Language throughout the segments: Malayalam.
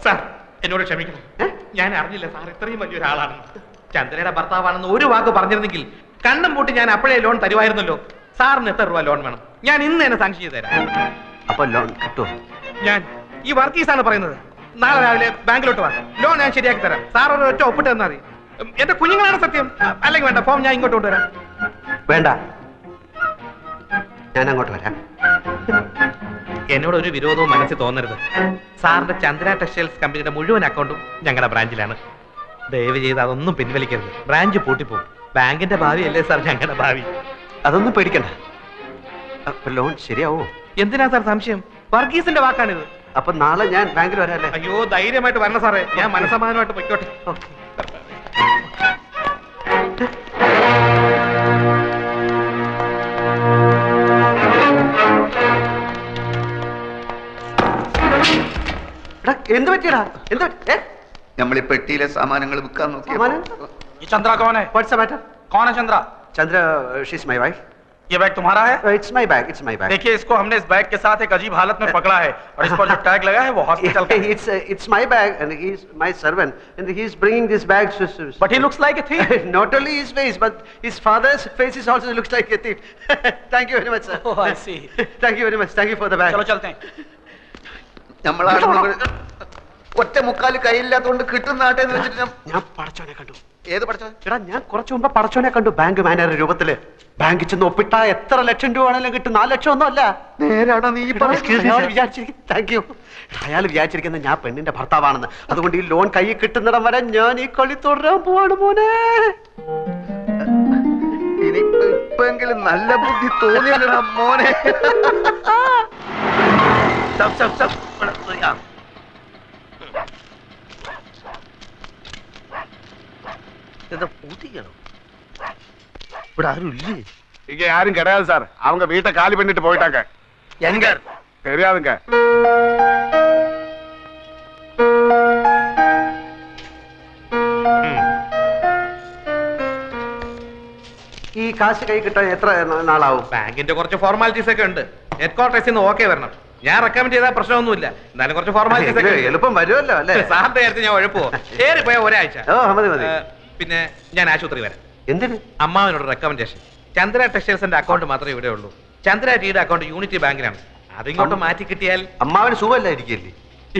സാർ എന്നോട് ക്ഷമിക്കണം, ഞാൻ അറിഞ്ഞില്ല സാർ ഇത്രയും വലിയൊരാളാണെന്ന്. ചന്ദ്രയുടെ ഭർത്താവാണെന്ന് ഒരു വാക്ക് പറഞ്ഞിരുന്നെങ്കിൽ കണ്ണും പൂട്ടി ഞാൻ അപ്പോഴേ ലോൺ തരുമായിരുന്നല്ലോ. സാറിന് എത്ര രൂപ ലോൺ വേണം? ഞാൻ ഇന്ന് തന്നെ സാങ്ഷൻ ചെയ്ത് തരാം. അപ്പൊ ലോൺ കിട്ടുമോ? ഞാൻ ഈ വർക്കീസാണ് പറയുന്നത്. നാളെ രാവിലെ ബാങ്കിലോട്ട് വാ, ലോൺ ഞാൻ ശരിയാക്കി തരാം. സാർ ഒരു ഒറ്റ ഒപ്പിട്ട് തന്നാൽ മതി. എന്റെ കുഞ്ഞുങ്ങളാണ് സത്യം. അല്ലെങ്കിൽ വേണ്ട, ഫോം ഞാൻ ഇങ്ങോട്ട് കൊണ്ടുവരാം. വേണ്ട, ഞാൻ അങ്ങോട്ട് വരാം. എന്നോട് ഒരു വിരോധവും മനസ്സിൽ തോന്നരുത്. സാറിന്റെ ചന്ദ്ര ടെക്സ്റ്റൈൽസ് കമ്പനിയുടെ മുഴുവൻ അക്കൗണ്ടും ഞങ്ങളുടെ ബ്രാഞ്ചിലാണ്. ദയവ് ചെയ്ത് അതൊന്നും പിൻവലിക്കരുത്. ബ്രാഞ്ച് പൂട്ടിപ്പോകും. ബാങ്കിന്റെ ഭാവിയല്ലേ സാർ ഞങ്ങളുടെ ഭാവി. അതൊന്നും പേടിക്കണ്ട. ലോൺ ശരിയാവോ? എന്തിനാ സാർ സംശയം? വർഗീസിന്റെ വാക്കാണിത്. അപ്പൊ നാളെ ഞാൻ ബാങ്കിൽ വരാല്ലേ? അയ്യോ, ധൈര്യമായിട്ട് വരണം സാറേ. ഞാൻ മനസ്സമാധാനമായിട്ട് പൊയ്ക്കോട്ടെ. എന്ത് പറ്റിയടാ? എന്ത് നമ്മൾ ഈ പെട്ടിയിലെ സാമാനങ്ങൾ വിൽക്കാൻ നോക്കിയ चंद्रा कौन है? What's the matter? कौन है Chandra? Chandra, she's my wife. ये बैग तुम्हारा है? It's my bag. It's my bag. देखिए, इसको हमने इस बैग के साथ एक अजीब हालत में पकड़ा है और इस पर जो टैग लगा है वो हॉस्पिटल का है। It's my bag and he's my servant and he's bringing this bag. But he looks like a thief. Not only his face, but his father's face is also looks like a thief. Thank you very much, sir. Oh, I see. Thank you very much. Thank you for the bag. चलो चलते हैं. ഒറ്റ മുക്കാല് കയ്യില്ലാത്തോണ്ട് കിട്ടുന്ന നാട്ടെ വെച്ചിട്ട് ഞാൻ പടച്ചോനെ കണ്ടു. ഏത് പഠിച്ചോ? എടാ, ഞാൻ കുറച്ചു മുമ്പ് പടച്ചോനെ കണ്ടു. ബാങ്ക് മാനേജർ രൂപത്തില്. ബാങ്കിൽ ചെന്ന് ഒപ്പിട്ട എത്ര ലക്ഷം രൂപ ആണെങ്കിലും കിട്ടും. 4 ലക്ഷം ഒന്നും അല്ല. നേരാണോ നീ താങ്ക് യു. അയാൾ വിചാരിച്ചിരിക്കുന്ന ഞാൻ പെണ്ണിന്റെ ഭർത്താവാണെന്ന്. അതുകൊണ്ട് ഈ ലോൺ കയ്യിൽ കിട്ടുന്നിടം വരെ ഞാൻ ഈ കളി തുടരാൻ പോവാണ് മോനെ. ഇനിയിപ്പെങ്കിലും നല്ല ബുദ്ധി തോന്നിയല്ലടാ മോനെ. ഇവിടെ ആരും ഇല്ലേ? இங்க யாரும் கிடையாது சார். அவங்க வீட்டை காலி பண்ணிட்டு போயிட்டாங்க. எங்க தெரியாதுங்க. ഈ കാശ് കൈ കിട്ടാൻ എത്ര നാളാവും? ബാങ്കിന്റെ കുറച്ച് ഫോർമാലിറ്റീസ് ഒക്കെ ഉണ്ട്. ഹെഡ് ക്വാർട്ടേഴ്സിൽ നിന്ന് ഓക്കെ വരണം. ഞാൻ റെക്കമെൻഡ് ചെയ്താൽ പ്രശ്നമൊന്നുമില്ല. എന്നാലും കുറച്ച് ഫോർമാലിറ്റീസ് ഒക്കെ എളുപ്പം വരുമല്ലോ അല്ലേ? സാറിന്റെ കാര്യത്തിൽ ഞാൻ ഉഴപ്പോ ഏറി പോയ ഒരാഴ്ച. മതി മതി. പിന്നെ ഞാൻ ആശുപത്രി വരാം. എന്തിന്? അമ്മാവിനോട് റെക്കമെൻഡേഷൻ. ചന്ദ്ര ടെക്സ്റ്റൈൽസിന്റെ അക്കൗണ്ട് മാത്രമേ ഇവിടെ ഉള്ളൂ. ചന്ദ്ര ടീയുടെ അക്കൗണ്ട് യൂണിറ്റി ബാങ്കിലാണ്. അതിങ്ങോട്ട് മാറ്റി കിട്ടിയാൽ അമ്മാവിന് സുഖമല്ലായിരിക്കല്ലേ?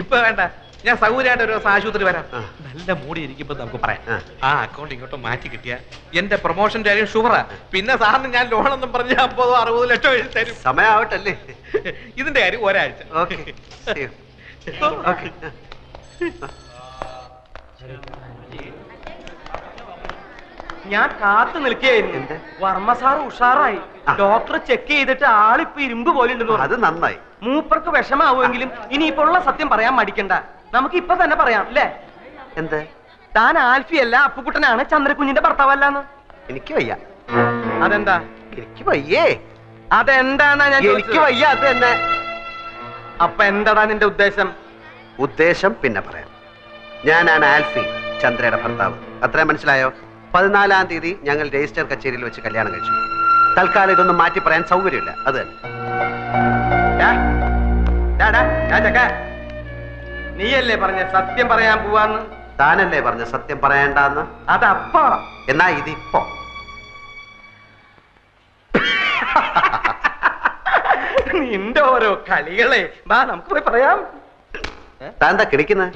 ഇപ്പൊ വേണ്ട, ഞാൻ സൗകര്യമായിട്ട് ഒരു ദിവസം ആശുപത്രി വരാം. നല്ല മൂടി ഇരിക്കുമ്പോ നമുക്ക് പറയാം. ആ അക്കൗണ്ട് ഇങ്ങോട്ട് മാറ്റി കിട്ടിയാൽ എന്റെ പ്രൊമോഷന്റെ കാര്യം ഷുവറാ. പിന്നെ സാറിന് ഞാൻ ലോണൊന്നും പറഞ്ഞ് 50-60 ലക്ഷം എഴുതി തരും. സമയാവട്ടല്ലേ? ഇതിന്റെ കാര്യം ഒരാഴ്ച. ഞാൻ കാത്തു നിൽക്കുകയായിരുന്നു. വർമ്മ സാർ ഉഷാറായി. ഡോക്ടർ ചെക്ക് ചെയ്തിട്ട് ആളിപ്പോ ഇരുമ്പ് പോലെ ഉണ്ടെന്ന്. അത് നന്നായി. മൂപ്പർക്ക് വിഷമാവുമെങ്കിലും ഇനിയിപ്പോ ഉള്ള സത്യം പറയാൻ മടിക്കണ്ട. നമുക്ക് ഇപ്പൊ തന്നെ പറയാം അല്ലേ? എന്ത്? താൻ ആൽഫിയല്ല, അപ്പുക്കുട്ടനാണ് ചന്ദ്രകുഞ്ഞിന്റെ ഭർത്താവല്ലാന്ന്. എനിക്ക് വയ്യ. അതെന്താ? എനിക്ക് വയ്യേ. അതെന്താന്നാ ഞാൻ? എനിക്ക് വയ്യ. അത് തന്നെ. അപ്പൊ എന്താടാ നിന്റെ ഉദ്ദേശം? ഉദ്ദേശം പിന്നെ പറയാം. ഞാനാണ് ആൽഫി, ചന്ദ്രയുടെ ഭർത്താവ്. അത്രയും മനസ്സിലായോ? 14-ാം തീയതി ഞങ്ങൾ രജിസ്റ്റർ കച്ചേരിയിൽ വെച്ച് കല്യാണം കഴിച്ചു. തൽക്കാലം ഇതൊന്നും മാറ്റി പറയാൻ സൗകര്യമില്ല. അത് തന്നെ. നീയല്ലേ പറഞ്ഞ സത്യം പറയാൻ പോവാന്ന്? താനല്ലേ പറഞ്ഞ സത്യം പറയണ്ടെന്ന്? അതപ്പോ. എന്നാ ഇതിപ്പോ. നിന്റെ ഓരോ കളികളെ. വാ നമുക്ക് പോയി പറയാം. താൻ എന്താ കിടക്കുന്നത്?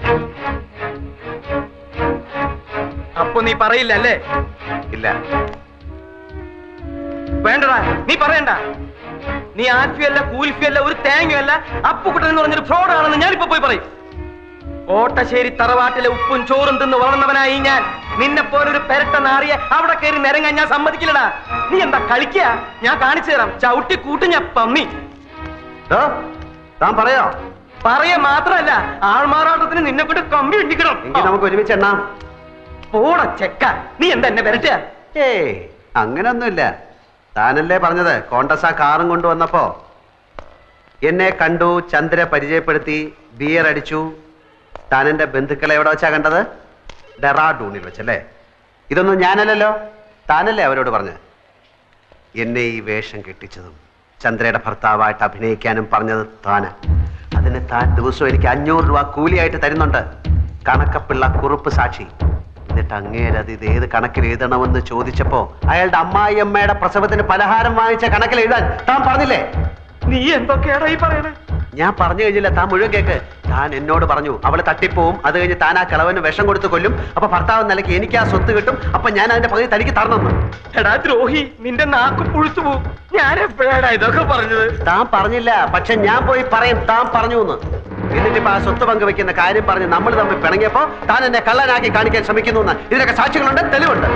അപ്പൊ നീ പറയില്ല അല്ലേ? ഇല്ല. വേണ്ടടാ, നീ പറയണ്ട. നീ ആൽഫിയല്ല, കൂൽഫിയല്ല, ഒരു തേങ്ങയല്ല, അപ്പുക്കുട്ടൻ എന്ന് പറഞ്ഞൊരു ഫ്രോഡ് ആണെന്ന് ഞാനിപ്പോ പോയി പറയും. കോട്ടശ്ശേരി തറവാട്ടിലെ ഉപ്പും ചോറും തിന്ന് വളർന്നവനായി ഞാൻ. നിന്നെ പോലൊരു പെരട്ട നാറിയെ അവിടെ കയറി നിരങ്ങാൻ ഞാൻ സമ്മതിക്കില്ലടാ. നീ എന്താ കളിക്കുക? ഞാൻ കാണിച്ചു തരാം. ചവിട്ടി കൂട്ടും ഞാൻ പമ്മി. താൻ പറയോ? പറയ മാത്രല്ല, ആൾമാറാട്ടത്തിന് നിന്നെ കൊണ്ട് കമ്പി ഇടിക്കണം. എങ്കിൽ നമുക്ക് ഒരുമിച്ച് എണ്ണാം. പോട ചെക്ക, നീ എന്താ എന്നെ വരട്ടുക? ഏയ്, അങ്ങനൊന്നുമില്ല. താനല്ലേ പറഞ്ഞത് കോണ്ടസ കാറും കൊണ്ടുവന്നപ്പോ എന്നെ കണ്ടു, ചന്ദ്ര പരിചയപ്പെടുത്തി, ബിയർ അടിച്ചു. താൻ എന്റെ ബന്ധുക്കളെ എവിടെ വെച്ചാ കണ്ടത്? ഡെറാഡൂണിൽ വെച്ചല്ലേ? ഇതൊന്നും ഞാനല്ലല്ലോ, താനല്ലേ അവരോട് പറഞ്ഞത്. എന്നെ ഈ വേഷം കെട്ടിച്ചതും ചന്ദ്രയുടെ ഭർത്താവായിട്ട് അഭിനയിക്കാനും പറഞ്ഞത് താന്. അതിന് താൻ ദിവസവും എനിക്ക് 500 രൂപ കൂലിയായിട്ട് തരുന്നുണ്ട്. കണക്കപ്പിള്ള കുറുപ്പ് സാക്ഷി. എന്നിട്ട് അങ്ങേരത് ഇത് ഏത് കണക്കിൽ എഴുതണമെന്ന് ചോദിച്ചപ്പോ അയാളുടെ അമ്മായിയമ്മയുടെ പ്രസവത്തിന് പലഹാരം വാങ്ങിച്ച കണക്കിൽ എഴുതാൻ താൻ പറഞ്ഞില്ലേ? നീ എന്തൊക്കെയാടാ ഈ പറയണേ? ഞാൻ പറഞ്ഞു കഴിഞ്ഞില്ല, താൻ മുഴുവൻ കേക്ക്. താൻ എന്നോട് പറഞ്ഞു അവള് തട്ടിപ്പോവും, അത് കഴിഞ്ഞ് താൻ ആ കിളവന് വിഷം കൊടുത്ത് കൊല്ലും, അപ്പൊ ഭർത്താവ് നിലയ്ക്ക് എനിക്ക് ആ സ്വത്ത് കിട്ടും, അപ്പൊ ഞാൻ അതിന്റെ പകുതി തനിക്ക് തരണമെന്ന്. എടാ ദ്രോഹി, നിന്റെ നാക്ക് പുഴുത്തു പോവും. ഞാൻ എപ്പോഴാടാ ഇതൊക്കെ പറഞ്ഞത്? താൻ പറഞ്ഞില്ല, പക്ഷെ ഞാൻ പോയി പറയും താൻ പറഞ്ഞു എന്ന്. എന്നിട്ടിപ്പോ ആ സ്വത്ത് പങ്കുവെക്കുന്ന കാര്യം പറഞ്ഞ് നമ്മൾ തമ്മിൽ പിണങ്ങിയപ്പോ താൻ എന്നെ കള്ളനാക്കി കാണിക്കാൻ ശ്രമിക്കുന്നു എന്ന് ഇതിനൊക്കെ സാക്ഷികളുണ്ട്, തെളിവുണ്ട്.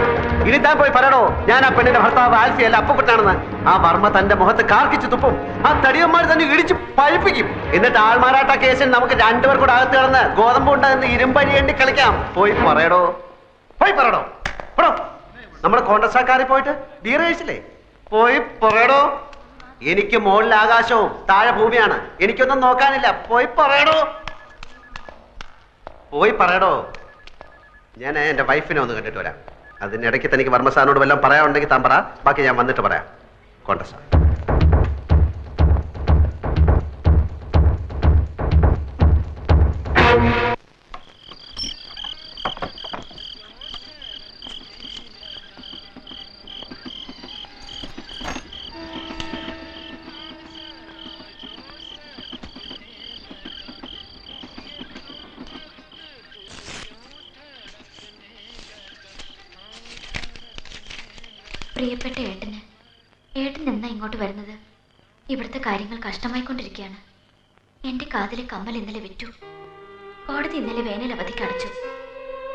ഇനി താൻ പോയി പറയണോ ഞാൻ ആ പെണ്ണിന്റെ ഭർത്താവ് ആൽഫി അല്ല അപ്പുക്കുട്ടാണെന്ന്? ആ വർമ്മ തന്റെ മുഖത്ത് കാർക്കിച്ച് തുപ്പും, ആ തടിയന്മാർ തന്നെ ഇടിച്ച് പഴിപ്പിക്കും. എന്നിട്ട് ആൾമാറാട്ട കേസിൽ നമുക്ക് രണ്ടുപേർ കൂടെ അകത്ത് കിടന്ന് ഗോതമ്പ് ഉണ്ടാകുന്ന ഇരുമ്പഴിയേണ്ടി കളിക്കാം. പോയി പറയടോ, പോയി പറയടോ. നമ്മുടെ കോൺഗ്രസ്സാക്കാരിൽ പോയിട്ട് ബീർ കഴിച്ചില്ലേ? പോയി പറയടോ. എനിക്ക് മുകളിൽ ആകാശവും താഴെ ഭൂമിയാണ്, എനിക്കൊന്നും നോക്കാനില്ല. പോയി പറയടോ, പോയി പറയടോ. ഞാൻ എന്റെ വൈഫിനെ ഒന്ന് കണ്ടിട്ട് വരാം. അതിനിടയ്ക്ക് തനിക്ക് വർമ്മസാറിനോട് വല്ലതും പറയാനുണ്ടെങ്കിൽ താൻ പറ, ബാക്കി ഞാൻ വന്നിട്ട് പറയാം. കോൺഗ്രസ് പ്രിയപ്പെട്ട ഏട്ടന്, ഏട്ടൻ എന്നാ ഇങ്ങോട്ട് വരുന്നത്? ഇവിടുത്തെ കാര്യങ്ങൾ കഷ്ടമായിക്കൊണ്ടിരിക്കുകയാണ്. എൻ്റെ കാതിലെ കമ്മൽ ഇന്നലെ വിറ്റു. കോടതി ഇന്നലെ വേനൽ അവധിക്ക് അടച്ചു.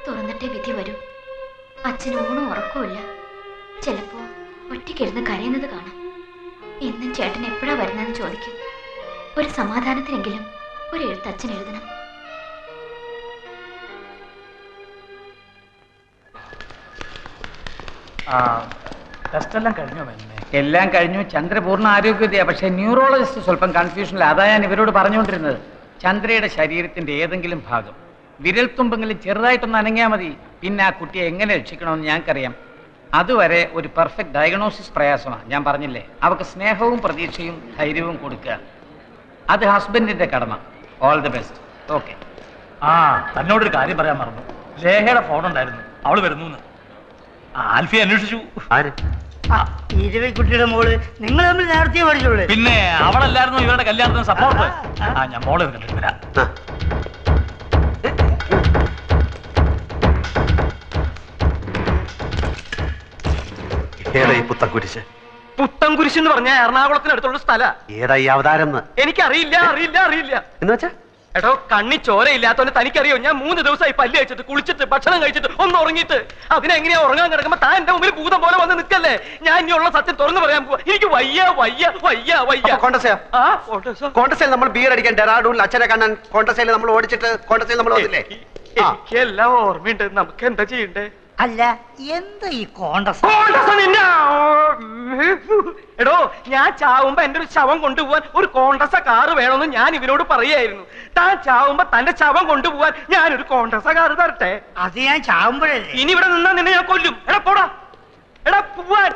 തുറന്നിട്ടേ വിധി വരൂ. അച്ഛന് ഊണും ഉറക്കവുമില്ല. ചിലപ്പോൾ ഒറ്റയ്ക്കിരുന്ന് കരയുന്നത് കാണാം. എന്നും ചേട്ടൻ എപ്പോഴാ വരുന്നതെന്ന് ചോദിക്കും. ഒരു സമാധാനത്തിനെങ്കിലും ഒരു എഴുത്ത് അച്ഛൻ എഴുതണം. ടെസ്റ്റ് എല്ലാം കഴിഞ്ഞോ? എല്ലാം കഴിഞ്ഞു. ചന്ദ്രപൂർണ്ണ ആരോഗ്യതയാ. പക്ഷെ ന്യൂറോളജിസ്റ്റ് സ്വല്പം കൺഫ്യൂഷനിൽ. അതാ ഞാൻ ഇവരോട് പറഞ്ഞുകൊണ്ടിരുന്നത്. ചന്ദ്രയുടെ ശരീരത്തിന്റെ ഏതെങ്കിലും ഭാഗം വിരൽത്തുമ്പെങ്കിലും ചെറുതായിട്ടൊന്ന് അനങ്ങിയാൽ മതി. പിന്നെ ആ കുട്ടിയെ എങ്ങനെ രക്ഷിക്കണമെന്ന് ഞങ്ങൾക്കറിയാം. അതുവരെ ഒരു പെർഫെക്റ്റ് ഡയഗ്നോസിസ് പ്രയാസമാണ്. ഞാൻ പറഞ്ഞില്ലേ, അവർക്ക് സ്നേഹവും പ്രതീക്ഷയും ധൈര്യവും കൊടുക്കുക. അത് ഹസ്ബൻഡിന്റെ കടമ. All the best. ഓക്കെ. തന്നോടൊരു കാര്യം പറയാൻ മറന്നു. ലേഹയുടെ ഫോൺ ഉണ്ടായിരുന്നു, അവള് വരുന്നു. ആൽഫിയെ അന്വേഷിച്ചു. കുട്ടിയുടെ മോള് നിങ്ങൾ തമ്മിൽ നേരത്തെ പഠിച്ചോളൂ. പിന്നെ അവളല്ലായിരുന്നു ഇവരുടെ കല്യാണത്തിന് സപ്പോർട്ട്. ഞാൻ മോളെ കണ്ടിട്ട് വരാം. പുത്തൻകുരിശ്? പുത്തൻകുരിശ് എന്ന് പറഞ്ഞാൽ എറണാകുളത്തിനടുത്തുള്ള സ്ഥല. ഏതാ ഈ അവതാരം? എനിക്കറിയില്ല, അറിയില്ല, അറിയില്ല. എന്ന് വെച്ചാ എടോ, കണ്ണി ചോരയില്ലാത്തോണ്ട് തനിക്കറിയോ? ഞാൻ 3 ദിവസമായി പല്ല് കഴിച്ചിട്ട്, കുളിച്ചിട്ട്, ഭക്ഷണം കഴിച്ചിട്ട്, ഒന്ന് ഉറങ്ങിയിട്ട്. അതിനെങ്ങനെയാ ഉറങ്ങാൻ കിടക്കുമ്പോ താൻ എന്റെ മുമ്പിൽ ഭൂതം പോലെ വന്ന് നിൽക്കല്ലേ? ഞാൻ ഇനിയുള്ള സത്യം തുറന്നു പറയാൻ പോവാ. എനിക്ക് വയ്യ, വയ്യ, വയ്യ, വയ്യ. കോൺഗ്രസിൽ നമ്മൾ ബീർ അടിക്കാൻ ഡെറാഡൂണിൽ അച്ഛനെ കാണാൻ കോൺഗ്രസിൽ നമ്മൾ ഓടിച്ചിട്ട് കോൺഗ്രസിൽ നമ്മൾ വന്നില്ലേ? എനിക്ക് എല്ലാം ഓർമ്മയുണ്ട്. നമുക്ക് എന്താ ചെയ്യണ്ടേ? അല്ല, എന്താ ഈ കോൺഗ്രസ്? എടോ, ഞാൻ ചാവുമ്പോ എന്റെ ഒരു ശവം കൊണ്ടുപോവാൻ ഒരു കോൺഗ്രസ കാറ് വേണമെന്ന് ഞാൻ ഇവരോട് പറയായിരുന്നു. താൻ ചാവുമ്പോ തന്റെ ശവം കൊണ്ടുപോവാൻ ഞാനൊരു കോൺഗ്രസ കാറ് തരട്ടെ? അത് ഞാൻ ചാവുമ്പോഴേ. ഇനി ഇവിടെ നിന്നാ നിന്നെ ഞാൻ കൊല്ലും. എടാ പോടാ, എടാ പോവാൻ.